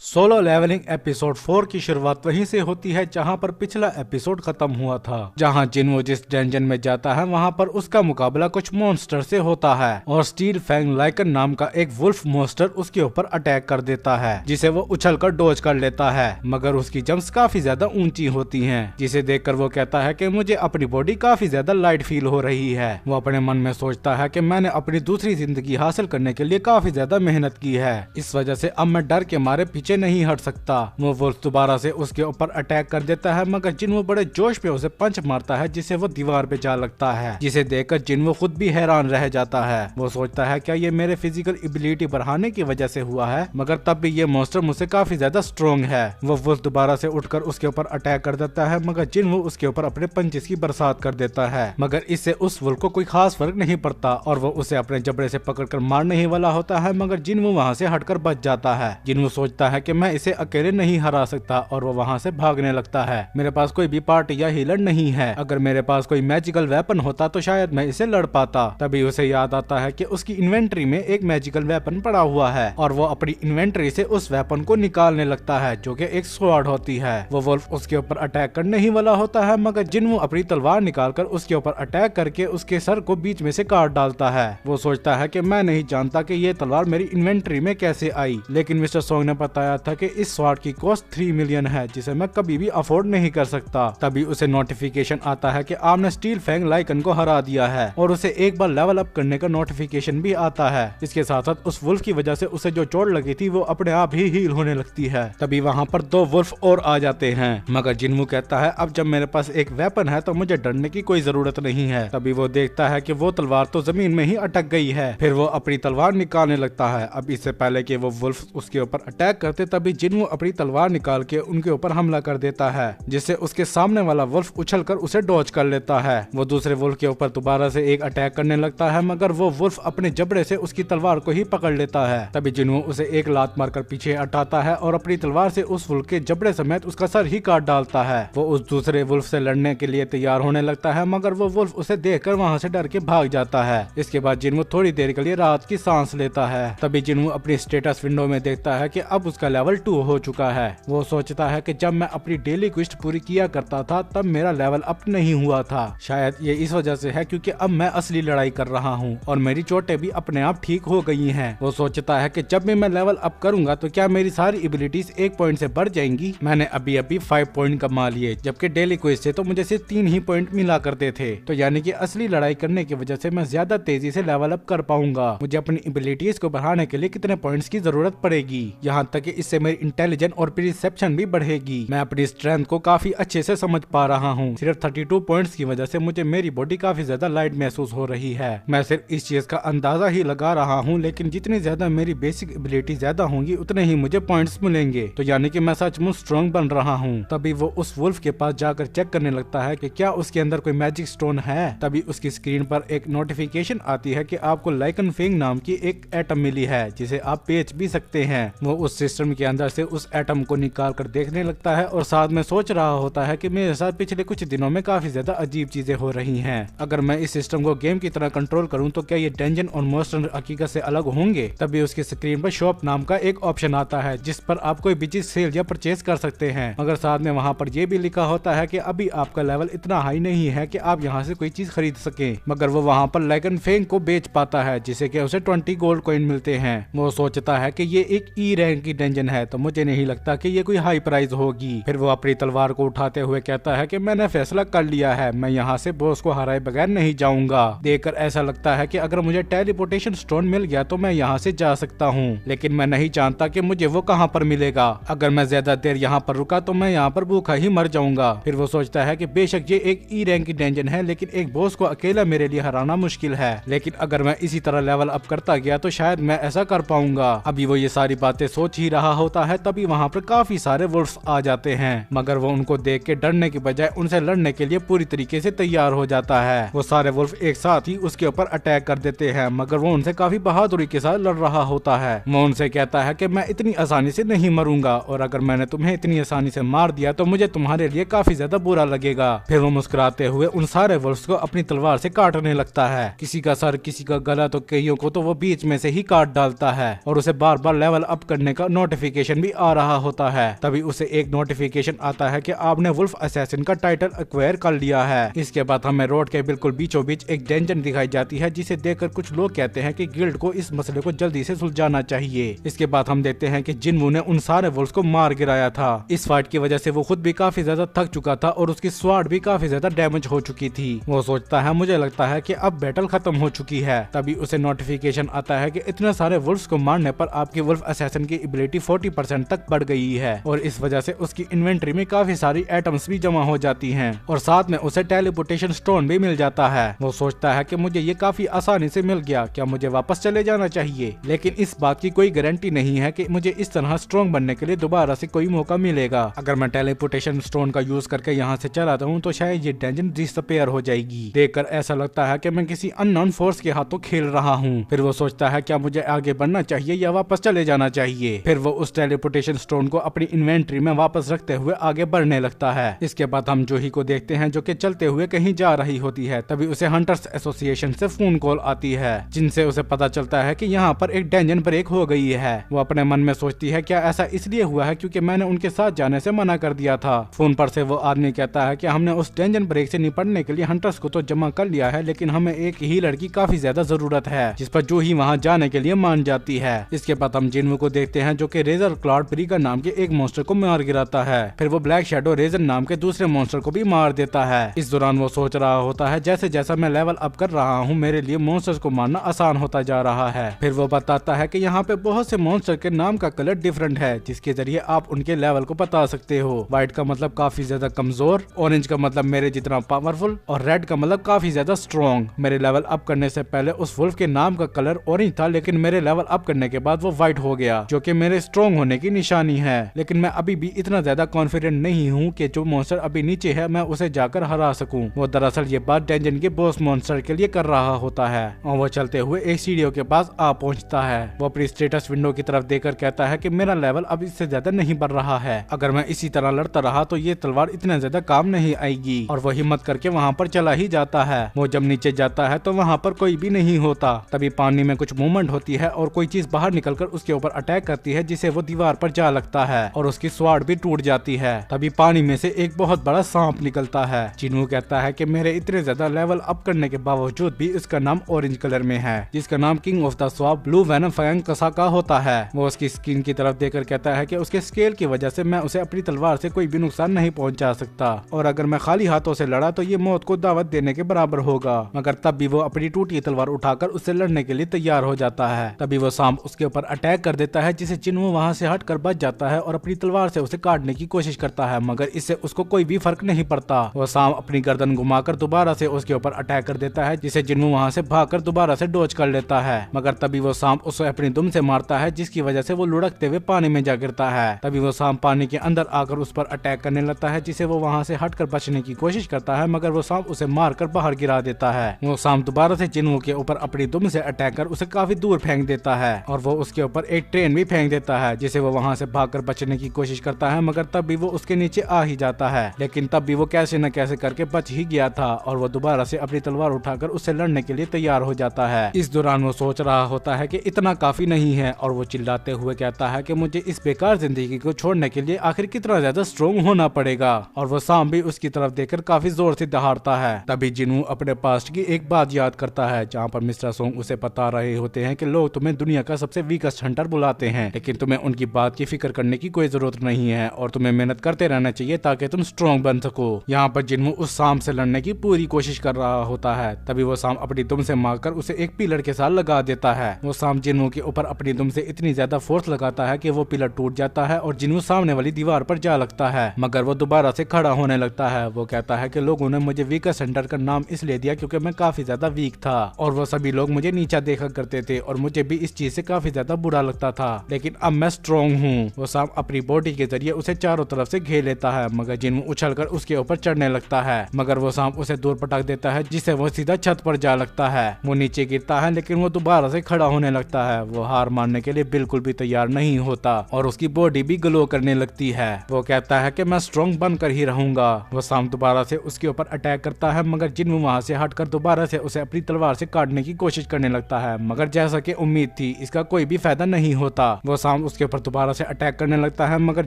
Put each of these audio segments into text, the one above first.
Solo levelling episode 4 की शुरुआत वहीं से होती है जहां पर पिछला एपिसोड खत्म हुआ था, जहां जिन्हो जिस डंजन में जाता है वहां पर उसका मुकाबला कुछ मॉन्स्टर से होता है और स्टील फैंग लाइकन नाम का एक वुल्फ मॉन्स्टर उसके ऊपर अटैक कर देता है, जिसे वो उछल कर डोज कर लेता है। मगर उसकी जंप्स काफी ज्यादा ऊंची होती हैं, जिसे देखकर वो कहता है कि मुझे अपनी बॉडी काफी ज्यादा लाइट फील हो रही है। वो अपने मन में सोचता है कि मैंने अपनी दूसरी जिंदगी हासिल करने के लिए काफी ज्यादा मेहनत की है, इस वजह से अब मैं डर के मारे पीछे नहीं हट सकता। वो वुल्फ दोबारा से उसके ऊपर अटैक कर देता है, मगर जिन्हो बड़े जोश पे उसे पंच मारता है जिससे वो दीवार पे जा लगता है, जिसे देखकर जिन्हो खुद भी हैरान रह जाता है। वो सोचता है क्या ये मेरे फिजिकल एबिलिटी बढ़ाने की वजह से हुआ है, मगर तब भी ये मॉन्स्टर मुझसे काफी ज्यादा स्ट्रॉन्ग है। वो वुल्फ दोबारा से उठकर उसके ऊपर अटैक कर देता है, मगर जिन्हो उसके ऊपर अपने पंचेस की बरसात कर देता है, मगर इससे उस वुल्फ को कोई खास फर्क नहीं पड़ता और वो उसे अपने जबड़े से पकड़कर मारने ही वाला होता है, मगर जिन्हो वहाँ से हटकर बच जाता है। जिन्हो सोचता है कि मैं इसे अकेले नहीं हरा सकता और वो वहाँ से भागने लगता है। मेरे पास कोई भी पार्ट या हीलर नहीं है, अगर मेरे पास कोई मैजिकल वेपन होता तो शायद मैं इसे लड़ पाता। तभी उसे याद आता है कि उसकी इन्वेंट्री में एक मैजिकल वेपन पड़ा हुआ है और वो अपनी इन्वेंट्री से उस वेपन को निकालने लगता है, जो कि एक स्वॉर्ड होती है। वो वुल्फ उसके ऊपर अटैक करने ही वाला होता है, मगर जिन्हो अपनी तलवार निकालकर उसके ऊपर अटैक करके उसके सर को बीच में से काट डालता है। वो सोचता है कि मैं नहीं जानता कि ये तलवार मेरी इन्वेंट्री में कैसे आई, लेकिन मिस्टर सोंग ने बताया था कि इस स्वॉर्ड की कॉस्ट 3 मिलियन है, जिसे मैं कभी भी अफोर्ड नहीं कर सकता। तभी उसे नोटिफिकेशन आता है कि आपने स्टील फैंग लाइकन को हरा दिया है और उसे एक बार लेवल अप करने का नोटिफिकेशन भी आता है। इसके साथ साथ उस वुल्फ की वजह से उसे जो चोट लगी थी वो अपने आप ही हील होने लगती है। तभी वहाँ पर 2 वुल्फ और आ जाते हैं, मगर जिन्हो कहता है अब जब मेरे पास एक वेपन है तो मुझे डरने की कोई जरूरत नहीं है। तभी वो देखता है कि वो तलवार तो जमीन में ही अटक गई है। फिर वो अपनी तलवार निकालने लगता है। अब इससे पहले कि वो वुल्फ उसके ऊपर अटैक करते तभी जिन्हो अपनी तलवार निकाल के उनके ऊपर हमला कर देता है, जिससे उसके सामने वाला वुल्फ उछलकर उसे डॉज कर लेता है। वो दूसरे वुल्फ के ऊपर दोबारा से एक अटैक करने लगता है, मगर वो वुल्फ अपने जबड़े से उसकी तलवार को ही पकड़ लेता है। तभी जिन्हो उसे एक लात मारकर पीछे हटाता है और अपनी तलवार से उस वुल्फ के जबड़े समेत उसका सर ही काट डालता है। वो उस दूसरे वुल्फ से लड़ने के लिए तैयार होने लगता है, मगर वो वुल्फ उसे देखकर वहाँ से डर के भाग जाता है। इसके बाद जिन्हो थोड़ी देर के लिए राहत की सांस लेता है। तभी जिन्हो अपनी स्टेटस विंडो में देखता है कि अब उसका लेवल 2 हो चुका है। वो सोचता है कि जब मैं अपनी डेली क्वेस्ट पूरी किया करता था तब मेरा लेवल अप नहीं हुआ था। शायद ये इस वजह से है क्योंकि अब मैं असली लड़ाई कर रहा हूँ और मेरी चोटें भी अपने आप ठीक हो गई हैं। वो सोचता है कि जब भी मैं लेवल अप करूंगा तो क्या मेरी सारी एबिलिटीज 1 पॉइंट से बढ़ जाएंगी। मैंने अभी 5 पॉइंट कमा लिए, जबकि डेली क्वेस्ट से तो मुझे सिर्फ 3 ही पॉइंट मिला करते थे। तो यानी कि असली लड़ाई करने की वजह से मैं ज्यादा तेजी से लेवल अप कर पाऊंगा। मुझे अपनी एबिलिटीज को बढ़ाने के लिए कितने पॉइंट्स की जरूरत पड़ेगी, यहाँ तक कि इससे मेरी इंटेलिजेंस और परसेप्शन भी बढ़ेगी। मैं अपनी स्ट्रेंथ को काफी अच्छे से समझ पा रहा हूँ। सिर्फ 32 पॉइंट्स की वजह से मुझे मेरी बॉडी काफी ज्यादा लाइट महसूस हो रही है। मैं सिर्फ इस चीज का अंदाजा ही लगा रहा हूँ, लेकिन जितनी ज्यादा मेरी बेसिक एबिलिटी ज्यादा होंगी उतने ही मुझे पॉइंट्स मिलेंगे। तो यानी कि मैं सचमुच स्ट्रॉन्ग बन रहा हूँ। तभी वो उस वुल्फ के पास जाकर चेक करने लगता है कि क्या उसके अंदर कोई मैजिक स्टोन है। तभी उसकी स्क्रीन पर एक नोटिफिकेशन आती है कि आपको लाइकन फेंग नाम की एक एटम मिली है, जिसे आप बेच भी सकते हैं। वो उस सिस्टम के अंदर से उस एटम को निकाल कर देखने लगता है और साथ में सोच रहा होता है कि मेरे साथ पिछले कुछ दिनों में काफी ज्यादा अजीब चीजें हो रही हैं। अगर मैं इस सिस्टम को गेम की तरह कंट्रोल करूं तो क्या ये डंजन और मॉन्स्टर हकीकत से अलग होंगे। तभी उसकी स्क्रीन पर शॉप नाम का एक ऑप्शन आता है, जिस पर आप कोई भी चीज सेल या परचेज कर सकते हैं, मगर साथ में वहाँ पर यह भी लिखा होता है कि अभी आपका लेवल इतना हाई नहीं है कि आप यहाँ से कोई चीज खरीद सके। मगर वो वहाँ पर लाइकन फेंग को बेच पाता है, जिसे कि उसे 20 गोल्ड कॉइन मिलते हैं। वो सोचता है कि ये एक ई रैंक की डंजन है, तो मुझे नहीं लगता कि ये कोई हाई प्राइस होगी। फिर वो अपनी तलवार को उठाते हुए कहता है कि मैंने फैसला कर लिया है, मैं यहाँ से बॉस को हराए बगैर नहीं जाऊंगा। देखकर ऐसा लगता है कि अगर मुझे टेलीपोर्टेशन स्टोन मिल गया तो मैं यहाँ से जा सकता हूँ, लेकिन मैं नहीं जानता कि मुझे वो कहाँ पर मिलेगा। अगर मैं ज्यादा देर यहाँ पर रुका तो मैं यहाँ पर भूखा ही मर जाऊंगा। फिर वो सोचता है कि बेशक ये एक ई रैंक की डंजन है, लेकिन एक बॉस को अकेला मेरे लिए हराना मुश्किल है, लेकिन अगर मैं इसी तरह लेवल अप करता गया तो शायद मैं ऐसा कर पाऊंगा। अभी वो ये सारी बातें सोच ही रहा होता है, तभी वहाँ पर काफी सारे वुल्फ्स आ जाते हैं, मगर वो उनको देख के डरने की बजाय उनसे लड़ने के लिए पूरी तरीके से तैयार हो जाता है। वो सारे वुल्फ एक साथ ही उसके ऊपर अटैक कर देते हैं, मगर वो उनसे काफी बहादुरी के साथ लड़ रहा होता है। वो उनसे कहता है कि मैं इतनी आसानी से नहीं मरूंगा और अगर मैंने तुम्हें इतनी आसानी से मार दिया तो मुझे तुम्हारे लिए काफी ज्यादा बुरा लगेगा। फिर वो मुस्कुराते हुए उन सारे वुल्फ्स को अपनी तलवार से काटने लगता है, किसी का सर, किसी का गला, तो कईयों को तो वो बीच में से ही काट डालता है और उसे बार बार लेवल अप करने का नोटिफिकेशन भी आ रहा होता है। तभी उसे एक नोटिफिकेशन आता है कि आपने वुल्फ असैसिन का टाइटल एक्वायर कर लिया है। इसके बाद हमें रोड के बिल्कुल बीचों बीच एक डंजन दिखाई जाती है, जिसे देखकर कुछ लोग कहते हैं कि गिल्ड को इस मसले को जल्दी से सुलझाना चाहिए। इसके बाद हम देखते हैं कि जिनवू ने उन सारे वुल्फ को मार गिराया था। इस फाइट की वजह से वो खुद भी काफी ज्यादा थक चुका था और उसकी स्वाड भी काफी ज्यादा डैमेज हो चुकी थी। वो सोचता है मुझे लगता है कि अब बैटल खत्म हो चुकी है। तभी उसे नोटिफिकेशन आता है कि इतने सारे वुल्फ्स को मारने पर आपकी वुल्फ असैसिन की एबिलिटी 40% तक बढ़ गई है और इस वजह से उसकी इन्वेंटरी में काफी सारी आइटम्स भी जमा हो जाती हैं और साथ में उसे टेलीपोर्टेशन स्टोन भी मिल जाता है। वो सोचता है कि मुझे ये काफी आसानी से मिल गया, क्या मुझे वापस चले जाना चाहिए? लेकिन इस बात की कोई गारंटी नहीं है कि मुझे इस तरह स्ट्रॉन्ग बनने के लिए दोबारा से कोई मौका मिलेगा। अगर मैं टेलीपोर्टेशन स्टोन का यूज करके यहाँ से चला जाऊँ तो शायद ये डंजन डिसअपीयर हो जाएगी। देखकर ऐसा लगता है कि मैं किसी अननोन फोर्स के हाथों खेल रहा हूँ। फिर वो सोचता है क्या मुझे आगे बढ़ना चाहिए या वापस चले जाना चाहिए। फिर वो उस टेलीपोर्टेशन स्टोन को अपनी इन्वेंट्री में वापस रखते हुए आगे बढ़ने लगता है। इसके बाद हम जूही को देखते हैं जो कि चलते हुए कहीं जा रही होती है। तभी उसे हंटर्स एसोसिएशन से फोन कॉल आती है जिनसे उसे पता चलता है कि यहाँ पर एक डंजन ब्रेक हो गई है। वो अपने मन में सोचती है क्या ऐसा इसलिए हुआ है क्योंकि मैंने उनके साथ जाने से मना कर दिया था। फोन पर से वो आदमी कहता है कि हमने उस डंजन ब्रेक से निपटने के लिए हंटर्स को तो जमा कर लिया है, लेकिन हमें एक हीलर की काफी ज्यादा जरूरत है, जिस पर जूही वहाँ जाने के लिए मान जाती है। इसके बाद हम जिनवू को देखते हैं जो कि रेजर क्लॉड ब्रीगर नाम के एक मॉन्स्टर को मार गिराता है। फिर वो ब्लैक शैडो रेजर नाम के दूसरे मॉन्स्टर को भी मार देता है। इस दौरान वो सोच रहा होता है जैसे जैसा मैं लेवल अप कर रहा हूँ मेरे लिए मॉन्स्टर्स को मारना आसान होता जा रहा है। फिर वो बताता है कि यहाँ पे बहुत से मॉन्स्टर के नाम का कलर डिफरेंट है, जिसके जरिए आप उनके लेवल को बता सकते हो। व्हाइट का मतलब काफी ज्यादा कमजोर, ऑरेंज का मतलब मेरे जितना पावरफुल और रेड का मतलब काफी ज्यादा स्ट्रॉन्ग। मेरे लेवल अप करने से पहले उस वुल्फ के नाम का कलर ऑरेंज था, लेकिन मेरे लेवल अप करने के बाद वो व्हाइट हो गया, जो कि मेरे स्ट्रॉन्ग होने की निशानी है। लेकिन मैं अभी भी इतना ज्यादा कॉन्फिडेंट नहीं हूँ कि जो मॉन्स्टर अभी नीचे है मैं उसे जाकर हरा सकूं। वो दरअसल ये बात डंजन के बॉस मॉन्स्टर के लिए कर रहा होता है और वो चलते हुए एक सीढ़ियों के पास आ पहुँचता है। वो अपनी स्टेटस विंडो की तरफ देखकर कहता है कि मेरा लेवल अब इससे ज्यादा नहीं बढ़ रहा है, अगर मैं इसी तरह लड़ता रहा तो ये तलवार इतना ज्यादा काम नहीं आएगी। और वो हिम्मत करके वहाँ पर चला ही जाता है। वो जब नीचे जाता है तो वहाँ पर कोई भी नहीं होता। तभी पानी में कुछ मूवमेंट होती है और कोई चीज बाहर निकलकर उसके ऊपर अटैक करती है, जिसे वो दीवार पर जा लगता है और उसकी स्वाड भी टूट जाती है। तभी पानी में से एक बहुत बड़ा सांप निकलता है। जिनवू कहता है कि मेरे इतने ज्यादा लेवल अप करने के बावजूद भी इसका नाम ऑरेंज कलर में है, जिसका नाम king of the swamp blue venom fang Kasaka होता है। वो उसकी स्किन की तरफ देखकर कहता है कि उसके स्केल की वजह से मैं उसे अपनी तलवार से कोई भी नुकसान नहीं पहुंचा सकता और अगर मैं खाली हाथों से लड़ा तो ये मौत को दावत देने के बराबर होगा। मगर तब भी वो अपनी टूटी तलवार उठाकर उससे लड़ने के लिए तैयार हो जाता है। तभी वो सांप उसके ऊपर अटैक कर देता है, जिसे जिनवू वहाँ से हटकर बच जाता है और अपनी तलवार से उसे काटने की कोशिश करता है, मगर इससे उसको कोई भी फर्क नहीं पड़ता। वो सांप अपनी गर्दन घुमाकर दोबारा से उसके ऊपर अटैक कर देता है, जिसे जिनवू वहाँ से भागकर दोबारा से डोज कर लेता है। मगर तभी वो सांप उसे अपनी दुम से मारता है, जिसकी वजह से वो लुढ़कते हुए पानी में जा गिरता है। तभी वो सांप पानी के अंदर आकर उस पर अटैक करने लगता है, जिसे वो वहाँ से हटकर बचने की कोशिश करता है, मगर वो सांप उसे मारकर बाहर गिरा देता है। वो सांप दोबारा से जिनवू के ऊपर अपनी दुम से अटैक कर उसे काफी दूर फेंक देता है और वो उसके ऊपर एक ट्रेन भी फेंक देता है, जिसे वो वहाँ से भागकर बचने की कोशिश करता है, मगर तब भी वो उसके नीचे आ ही जाता है। लेकिन तब भी वो कैसे न कैसे करके बच ही गया था और वो दोबारा से अपनी तलवार उठाकर उससे लड़ने के लिए तैयार हो जाता है। इस दौरान वो सोच रहा होता है कि इतना काफी नहीं है और वो चिल्लाते हुए कहता है कि मुझे इस बेकार जिंदगी को छोड़ने के लिए आखिर कितना ज्यादा स्ट्रॉन्ग होना पड़ेगा। और वो सांप भी उसकी तरफ देखकर काफी जोर से दहाड़ता है। तभी जिनवू अपने पास्ट की एक बात याद करता है, जहाँ पर मिस्टर सोंग उसे बता रहे होते हैं कि लोग तुम्हें दुनिया का सबसे वीकेस्ट हंटर बुलाते हैं, लेकिन तुम्हें उनकी बात की फिक्र करने की कोई जरूरत नहीं है और तुम्हें मेहनत करते रहना चाहिए ताकि तुम स्ट्रॉन्ग बन सको। यहाँ पर जिनवू उस सांप से लड़ने की पूरी कोशिश कर रहा होता है। तभी वो सांप अपनी दुम से मारकर उसे एक पिलर के साथ लगा देता है। वो सांप जिनवू के ऊपर अपनी दुम से इतनी ज्यादा फोर्स लगाता है कि वो पिलर टूट जाता है और जिनवू सामने वाली दीवार पर जा लगता है, मगर वो दोबारा से खड़ा होने लगता है। वो कहता है कि लोगों ने मुझे वीकेस्ट हंटर का नाम इसलिए दिया क्योंकि मैं काफी ज्यादा वीक था और वो सभी लोग मुझे नीचा देखा करते थे और मुझे भी इस चीज से काफी ज्यादा बुरा लगता था, लेकिन अब मैं स्ट्रॉन्ग हूँ। वो सांप अपनी बॉडी के जरिए उसे चारों तरफ से घेर लेता है, मगर जिनवू उछलकर उसके ऊपर चढ़ने लगता है, मगर वो सांप उसे दूर पटक देता है, जिससे वो सीधा छत पर जा लगता है। वो नीचे गिरता है, लेकिन वो दोबारा से खड़ा होने लगता है। वो हार मानने के लिए बिल्कुल भी तैयार नहीं होता और उसकी बॉडी भी ग्लो करने लगती है। वो कहता है कि मैं स्ट्रॉन्ग बनकर ही रहूंगा। वो सांप दोबारा से उसके ऊपर अटैक करता है, मगर जिनवू वहाँ से हटकर दोबारा से उसे अपनी तलवार से काटने की कोशिश करने लगता है, मगर जैसा कि उम्मीद थी इसका कोई भी फायदा नहीं होता। वो सांप उसके ऊपर दोबारा से अटैक करने लगता है, मगर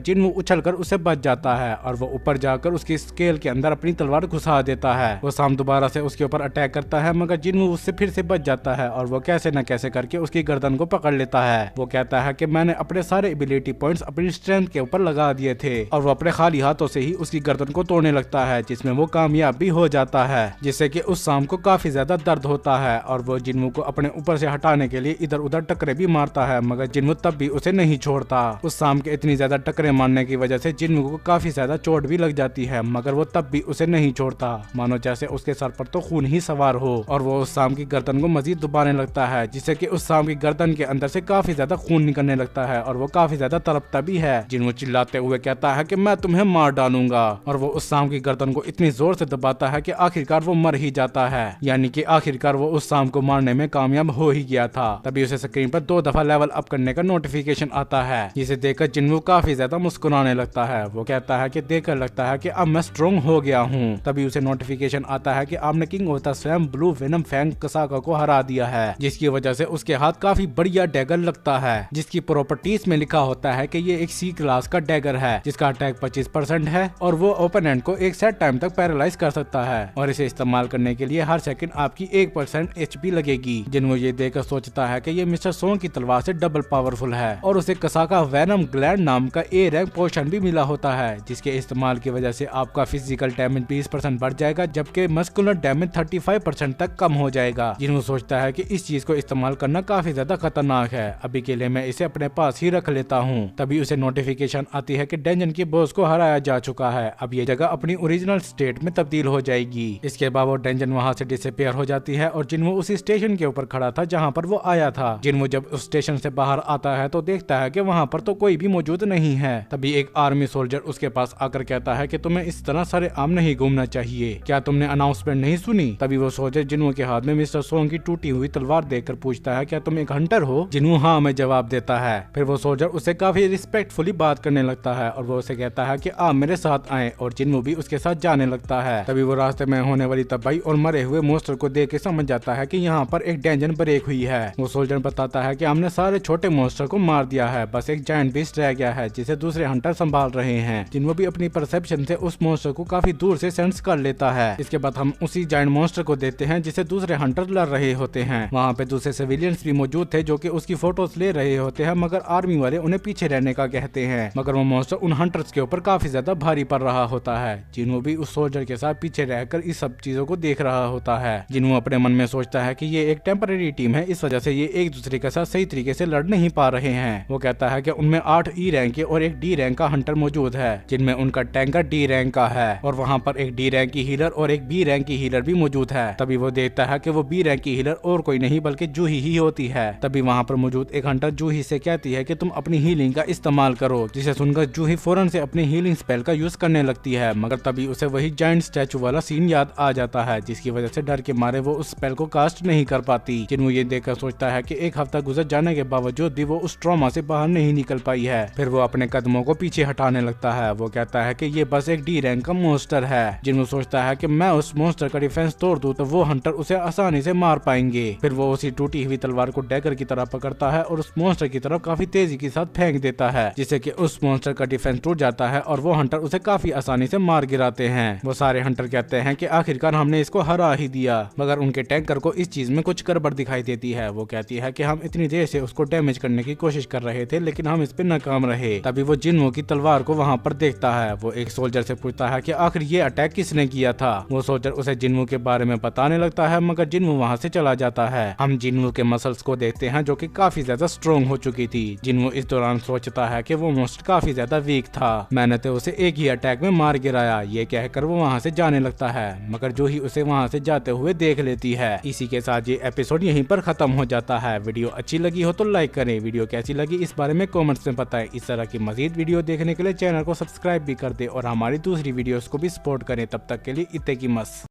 जिनवू उछलकर उसे बच जाता है और वो ऊपर जाकर उसकी स्केल के अंदर अपनी तलवार घुसा देता है। वो साम दोबारा से उसके ऊपर अटैक करता है, मगर जिनवू उससे फिर से बच जाता है और वो कैसे न कैसे करके उसकी गर्दन को पकड़ लेता है। वो कहता है कि मैंने अपने सारे एबिलिटी पॉइंट्स अपनी स्ट्रेंथ के ऊपर लगा दिए थे, और वो अपने खाली हाथों से ही उसकी गर्दन को तोड़ने लगता है, जिसमें वो कामयाब भी हो जाता है, जिससे कि उस साम को काफी ज्यादा दर्द होता है और वो जिनवू को अपने ऊपर से हटाने के लिए इधर उधर टकरे भी मारता है, मगर जिनवू तब भी उसे नहीं छोड़ता। उस साम के इतनी ज्यादा टकरे मारने की वजह से जिनवू को काफी ज्यादा चोट भी लग जाती है, मगर वो तब भी उसे नहीं छोड़ता, मानो जैसे उसके सर पर तो खून ही सवार हो, और वो उस साम की गर्दन को मजीद दबाने लगता है, जिससे कि उस साम की गर्दन के अंदर से काफी ज्यादा खून निकलने लगता है और वो काफी ज्यादा तड़पता भी है। जिनवू चिल्लाते हुए कहता है कि मैं तुम्हें मार डालूंगा, और वो उस साम की गर्दन को इतनी जोर से दबाता है कि आखिरकार वो मर ही जाता है, यानी कि आखिरकार वो उस साम को मारने में कामयाब हो ही गया था। तभी उसे स्क्रीन पर 2 दफा लेवल अप करने का नोटिफिकेशन आता है, जिसे देखकर जिनवू काफी ज्यादा मुस्कुराने लगता है। वो कहता है कि देखकर लगता है कि अब मैं स्ट्रॉन्ग हो गया हूँ। तभी उसे नोटिफिकेशन आता है कि आपने king of the swamp blue venom fang Kasaka को हरा दिया है, जिसकी वजह से उसके हाथ काफी बढ़िया डैगर लगता है, जिसकी प्रॉपर्टीज में लिखा होता है कि ये एक सी क्लास का डैगर है, जिसका अटैक 25% है और वो ओपोनेंट को एक सेट टाइम तक पैरालाइज कर सकता है, और इसे इस्तेमाल करने के लिए हर सेकंड आपकी 1% HP लगेगी। जिनवू ये देखकर सोचता है कि ये मिस्टर सोंग की तलवार से डबल पावरफुल है, और उसे कसाका वेनम ग्लैंड नाम का A रैंक पोशन भी मिला होता है, जिसके इस्तेमाल की वजह से आपका फिजिकल डैमेज 20% बढ़ जाएगा, जबकि मस्कुलर डैमेज 35% तक कम हो जाएगा। जिनवू सोचता है कि इस चीज को इस्तेमाल करना काफी ज्यादा खतरनाक है, अभी के लिए मैं इसे अपने पास ही रख लेता हूँ। तभी उसे नोटिफिकेशन आती है कि डेंजन के बॉस को हराया जा चुका है, अब ये जगह अपनी ओरिजिनल स्टेट में तब्दील हो जाएगी। इसके बाद वो डेंजन वहाँ से डिसअपीयर हो जाती है और जिनवू उसी स्टेशन के ऊपर खड़ा था जहाँ पर वो आया था। जिनवू जब उस स्टेशन से बाहर आता है तो देखता है कि वहाँ पर तो कोई भी मौजूद नहीं है। तभी एक आर्मी सोल्जर उसके पास आकर कहता है कि तुम्हें इस तरह सारे आम नहीं घूमना चाहिए, क्या तुमने अनाउंसमेंट नहीं सुनी? तभी वो सोल्जर जिनवू के हाथ में मिस्टर सोंग की टूटी हुई तलवार देखकर पूछता है, क्या तुम एक हंटर हो? जिनवू हाँ में जवाब देता है। फिर वो सोल्जर उससे काफी रिस्पेक्टफुली बात करने लगता है और वो उसे कहता है कि आप मेरे साथ आए, और जिनवू भी उसके साथ जाने लगता है। तभी वो रास्ते में होने वाली तबाही और मरे हुए मोस्टर को देख के समझ जाता है कि यहाँ पर एक डेंजन ब्रेक हुई है। वो सोल्जर बताता है कि हमने सारे छोटे मोस्टर को मार दिया है, बस एक जायंट बीस्ट रह गया है जिसे दूसरे हंटर संभाल रहे हैं। जिनवू भी अपनी परसेप्शन से उस मोस्टर को काफी दूर से सेंस कर लेता है। इसके बाद हम उसी जायंट मोस्टर को देखते हैं जिसे दूसरे हंटर लड़ रहे होते हैं। वहाँ पे दूसरे सिविलियंस भी मौजूद थे जो कि उसकी फोटोज ले रहे होते हैं, मगर आर्मी वाले उन्हें पीछे रहने का कहते हैं, मगर वो मोस्टर उन हंटर्स के ऊपर काफी ज्यादा भारी पड़ रहा होता है। जिनवू भी उस सोल्जर के साथ पीछे रहकर इस सब चीजों को देख रहा होता है। जिनवू अपने मन में सोचता है कि ये एक टेम्पररी टीम है, इस वजह से ये एक दूसरे के साथ सही तरीके से लड़ नहीं पा रहे हैं। वो कहता है कि उनमें 8 E रैंक के और एक D रैंक का हंटर मौजूद है, जिनमें उनका टैंकर D रैंक का है, और वहाँ पर एक D रैंक की हीलर और एक B रैंक की हीलर भी मौजूद है। तभी वो देखता है कि वो B रैंक की हीलर और कोई नहीं बल्कि जूही ही होती है। तभी वहाँ पर मौजूद एक हंटर जूही से कहती है कि तुम अपनी हीलिंग का इस्तेमाल करो, जिसे सुनकर जूही फौरन से अपनी हीलिंग स्पेल का यूज करने लगती है, मगर तभी उसे वही जायंट स्टैचू वाला सीन याद आ जाता है, जिसकी वजह से डर के मारे वो उस स्पेल को कास्ट नहीं कर पाती। जिनवू ये देखकर सोचता है कि एक हफ्ता गुजर जाने के बावजूद भी वो उस ट्रॉमा से बाहर नहीं निकल पाई है। फिर वो अपने कदमों को पीछे हटाने लगता है। वो कहता है कि ये बस एक D रैंक का मोस्टर है। जिनवू सोचता है कि मैं उस मोस्टर का डिफेंस तोड़ दूं तो वो हंटर उसे आसानी से मार पाएंगे। फिर वो उसी टूटी हुई तलवार को डैगर की तरह पकड़ता है और उस मोस्टर की तरफ काफी तेजी के साथ फेंक देता है, जिससे कि उस मोस्टर का डिफेंस टूट जाता है और वो हंटर उसे काफी आसानी से मार गिराते हैं। वो सारे हंटर कहते हैं कि आखिरकार हमने इसको हरा ही दिया, मगर उनके टैंकर को इस चीज में कुछ गड़बड़ दिखाई देती है। वो कहती है कि हम इतनी देर से उसको डैमेज करने की कोशिश कर रहे थे, लेकिन हम इस पे नाकाम रहे। तभी वो जिनवू की तलवार को वहाँ पर देखता है। वो एक सोल्जर से पूछता है कि आखिर ये अटैक किसने किया था। वो सोल्जर उसे जिनवू के बारे में बताने लगता है, मगर जिनवू वहाँ से चला जाता है। हम जिनवू के मसल्स को देखते हैं जो कि काफी ज्यादा स्ट्रॉन्ग हो चुकी थी। जिनवू इस दौरान सोचता है कि वो मोस्ट काफी ज्यादा वीक था, मैंने तो उसे एक ही अटैक में मार गिराया। ये कहकर वो वहाँ से जाने लगता है, मगर जो ही उसे वहाँ से जाते हुए देख लेती है। इसी के साथ ये एपिसोड यहीं पर खत्म हो जाता है। वीडियो अच्छी लगी हो तो लाइक करें, वीडियो कैसी लगी इस बारे में कमेंट्स में बताएं। इस तरह की मजीद वीडियो देखने के लिए चैनल को सब्सक्राइब भी कर दे और हमारी दूसरी वीडियोस को भी सपोर्ट करें। तब तक के लिए इत्ते की मस।